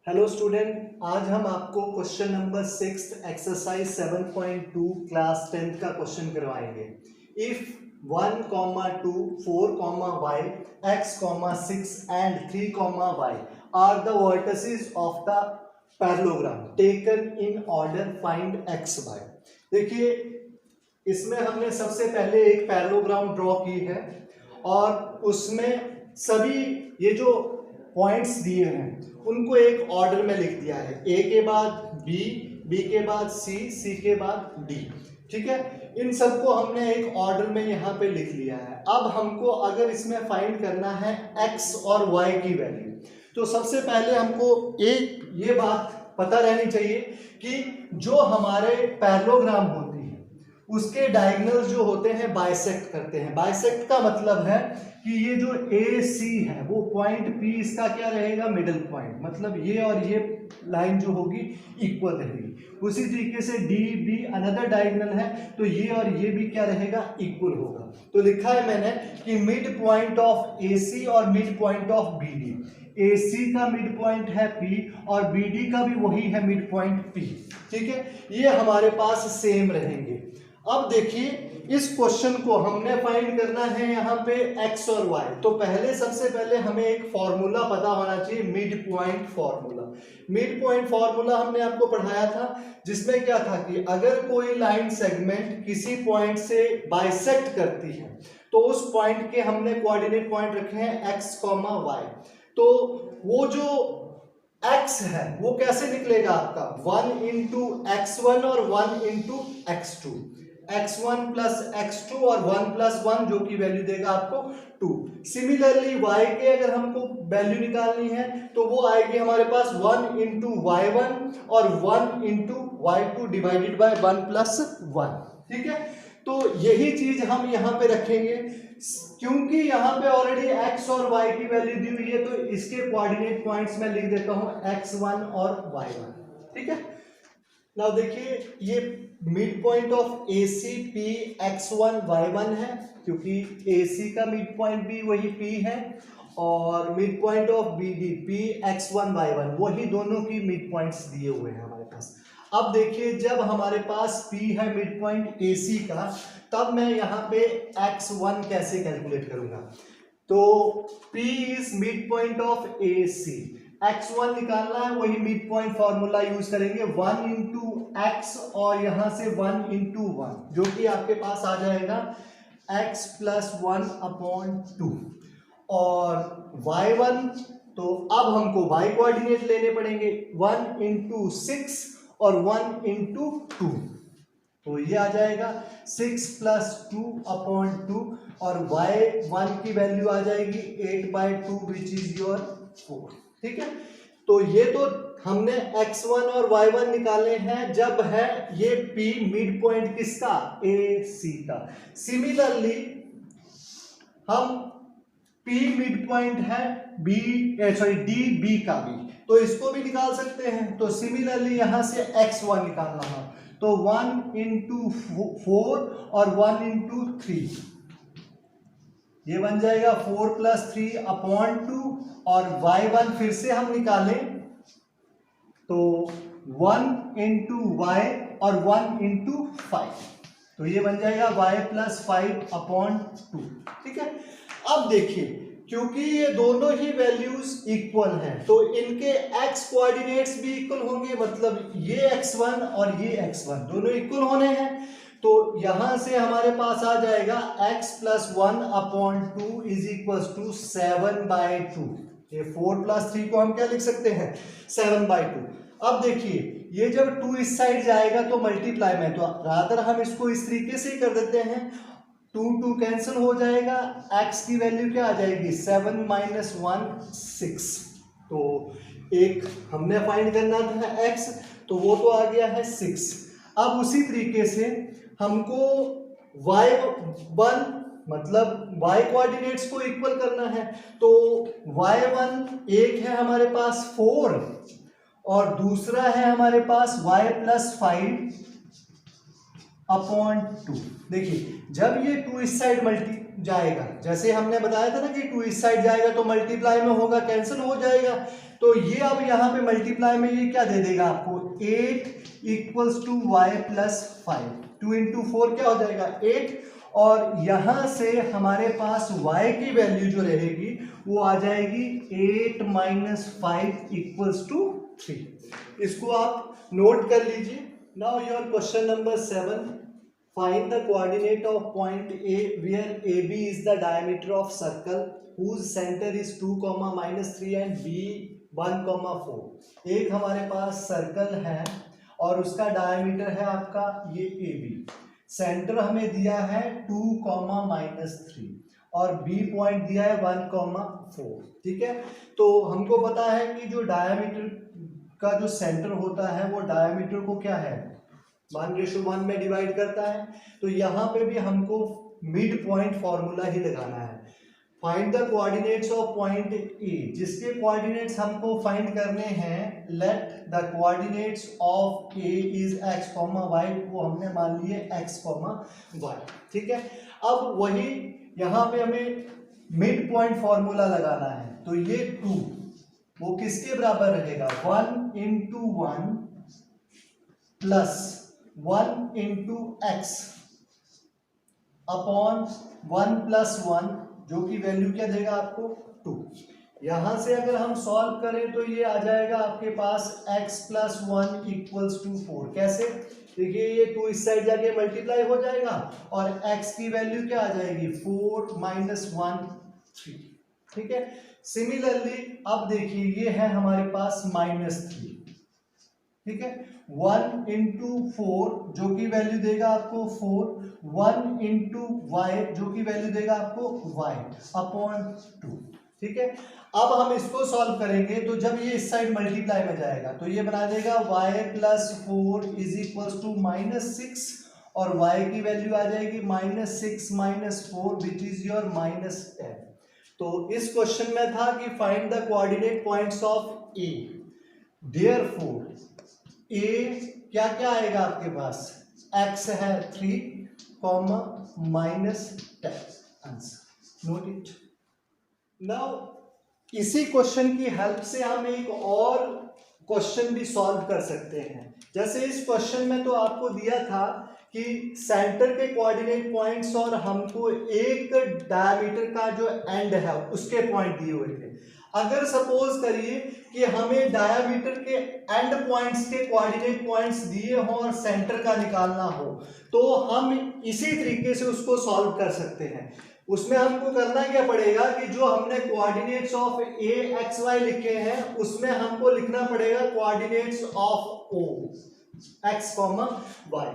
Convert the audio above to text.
Hello student, आज हम आपको question number 6 exercise 7.2 class 10th का क्वेश्चन करवाएंगे। If 1, 2, 4, y, x, 6 and 3, y are the vertices of the parallelogram taken in order find x, y। देखिए, इसमें हमने सबसे पहले एक पैरेललोग्राम ड्रॉ की है और उसमें सभी ये जो पॉइंट्स दिए हैं उनको एक ऑर्डर में लिख दिया है। ए के बाद बी, बी के बाद सी, सी के बाद डी। ठीक है, इन सबको हमने एक ऑर्डर में यहाँ पे लिख लिया है। अब हमको अगर इसमें फाइंड करना है एक्स और वाई की वैल्यू, तो सबसे पहले हमको एक ये बात पता रहनी चाहिए कि जो हमारे पैरेललोग्राम होती है उसके डायगोनल्स जो होते हैं बाइसेक्ट करते हैं। बाइसेक्ट का मतलब है कि ये जो ए सी है वो पॉइंट पी इसका क्या रहेगा, मिडिल पॉइंट, मतलब ये और ये लाइन जो होगी इक्वल रहेगी। उसी तरीके से डी बी अनदर डायगोनल है तो ये और ये भी क्या रहेगा, इक्वल होगा। तो लिखा है मैंने कि mid point of A C और mid point of B D. A C का मिड पॉइंट है पी और बी डी का भी वही है मिड पॉइंट पी। ठीक है, ये हमारे पास सेम रहेंगे। अब देखिए, इस क्वेश्चन को हमने फाइंड करना है यहाँ पे x और y। तो पहले सबसे पहले हमें एक फॉर्मूला पता होना चाहिए, mid point formula. Mid point formula हमने आपको पढ़ाया था, जिसमें क्या था कि अगर कोई लाइन सेगमेंट किसी पॉइंट से बाइसेक्ट करती है तो उस पॉइंट के हमने कोऑर्डिनेट पॉइंट रखे हैं x, y। तो वो जो x है वो कैसे निकलेगा आपका, 1 इंटू x1 और 1 into x2, x1 plus x2 और 1 प्लस 1 जो कि वैल्यू देगा आपको 2। सिमिलरली y के अगर हमको वैल्यू निकालनी है तो वो आएगी हमारे पास 1 इंटू y1 और 1 into y2 divided by 1 plus 1। ठीक है, तो यही चीज हम यहाँ पे रखेंगे क्योंकि यहाँ पे ऑलरेडी x और y की वैल्यू दी हुई है, तो इसके कोऑर्डिनेट पॉइंट्स में लिख देता हूँ x1 और y1। ठीक है, नाउ देखिए, ये mid point of A C P x1 y1 है क्योंकि ए सी का मिड पॉइंट भी वही p है, और mid point of B D P x1 y1 वही दोनों की मिड पॉइंट्स दिए हुए हैं हमारे पास। अब देखिए, जब हमारे पास p है मिड पॉइंट ए सी का, तब मैं यहाँ पे x1 कैसे कैलकुलेट करूंगा। तो p is mid point of A C, x1 निकालना है, वही मिड पॉइंट फॉर्मूला यूज करेंगे, 1 इंटू एक्स और यहां से 1 इंटू 1 जो कि आपके पास आ जाएगा x प्लस 1 अपॉन 2, और y1 तो अब हमको y कोऑर्डिनेट लेने पड़ेंगे, 1 इंटू 6 और 1 इंटू 2, तो ये आ जाएगा 6 प्लस 2 अपॉन 2 और y1 की वैल्यू आ जाएगी 8/2 विच इज योर 4। ठीक है, तो ये तो हमने x1 और y1 निकाले हैं जब है ये p मिड पॉइंट किसका, ए सी का। सिमिलरली हम p मिड पॉइंट है डी बी का भी, तो इसको भी निकाल सकते हैं। तो सिमिलरली यहां से x1 निकालना है तो 1 इंटू 4 और 1 इंटू 3, ये बन जाएगा 4 प्लस 3 अपॉन 2, और y1 फिर से हम निकालें तो 1 इंटू वाई और 1 इंटू 5, तो ये बन जाएगा y प्लस 5 अपॉन 2। ठीक है, अब देखिए, क्योंकि ये दोनों ही वैल्यूज इक्वल हैं तो इनके x कोऑर्डिनेट्स भी इक्वल होंगे, मतलब ये x1 और ये x1 दोनों इक्वल होने हैं। तो यहां से हमारे पास आ जाएगा x plus 1 upon 2 is equal to 7/2। ये 4 प्लस 3 को हम क्या लिख सकते हैं, 7/2। अब देखिए, ये जब 2 इस साइड जाएगा तो मल्टीप्लाई में, तो रादर हम इसको इस तरीके से ही कर देते हैं, 2 कैंसिल हो जाएगा, x की वैल्यू क्या आ जाएगी, 7 माइनस 1 6। तो एक हमने फाइंड करना था x, तो वो तो आ गया है 6। अब उसी तरीके से हमको y1 मतलब y कोऑर्डिनेट्स को इक्वल करना है, तो y1 एक है हमारे पास 4 और दूसरा है हमारे पास y प्लस 5 अपॉन 2। देखिए, जब ये 2 इस साइड मल्टी जाएगा, जैसे हमने बताया था ना कि 2 इस साइड जाएगा तो मल्टीप्लाई में होगा, कैंसिल हो जाएगा, तो ये अब यहाँ पे मल्टीप्लाई में ये क्या दे देगा आपको 8 equals to y plus 5, 2 into 4 क्या हो जाएगा 8, और यहां से हमारे पास y की वैल्यू जो रहेगी वो आ जाएगी 8 माइनस 5 इक्वल्स टू 3। इसको आप नोट कर लीजिए। Now your question number 7, find the coordinate of point A where AB is the diameter of circle whose center is 2, -3 and B 1, 4। एक हमारे पास सर्कल है और उसका डायमीटर है आपका ये AB, सेंटर हमें दिया है 2, -3 और B पॉइंट दिया है 1, 4। ठीक है, तो हमको पता है कि जो डायमीटर का जो सेंटर होता है वो डायमीटर को क्या है 1:1 में डिवाइड करता है। तो यहाँ पे भी हमको मिड पॉइंट फॉर्मूला ही लगाना है। Find the coordinates of point A, जिसके कोऑर्डिनेट्स हमको फाइंड करने हैं, let the coordinates of A is x, y, वो हमने मान लिए x, y। ठीक है, अब वही यहाँ पे हमें मिड पॉइंट फॉर्मूला लगाना है। तो ये 2 वो किसके बराबर रहेगा 1 into 1 plus 1 into x upon 1 plus 1, जो कि वैल्यू क्या देगा आपको 2। यहां से अगर हम सॉल्व करें तो ये आ जाएगा आपके पास x प्लस 1 इक्वल्स टू 4। कैसे, देखिए ये 2 इस साइड जाके मल्टीप्लाई हो जाएगा और x की वैल्यू क्या आ जाएगी 4 माइनस 1 3। ठीक है, सिमिलरली अब देखिए ये है हमारे पास -3। ठीक है, 1 इंटू 4 जो कि वैल्यू देगा आपको 4, 1 इंटू वाई जो कि वैल्यू देगा आपको y अपॉन 2। ठीक है, अब हम इसको सॉल्व करेंगे तो जब ये इस साइड मल्टीप्लाई में जाएगा तो ये बना देगा y plus 4 is equals to -6 और y की वैल्यू आ जाएगी -6 माइनस 4 विच इज योर -10। तो इस क्वेश्चन में था कि find the coordinate points of A, therefore A क्या क्या आएगा आपके पास, x है 3, -10। Answer note it. नाउ इसी क्वेश्चन की हेल्प से हम एक और क्वेश्चन भी सॉल्व कर सकते हैं। जैसे इस क्वेश्चन में तो आपको दिया था कि सेंटर के कोऑर्डिनेट पॉइंट्स और हमको एक डायमीटर का जो एंड है उसके पॉइंट दिए हुए थे। अगर सपोज करिए कि हमें डायमीटर के एंड पॉइंट्स के कोऑर्डिनेट पॉइंट्स दिए हों और सेंटर का निकालना हो, तो हम इसी तरीके से उसको सॉल्व कर सकते हैं। उसमें हमको करना क्या पड़ेगा कि जो हमने coordinates of A X Y लिखे हैं उसमें हमको लिखना पड़ेगा coordinates of O X, Y.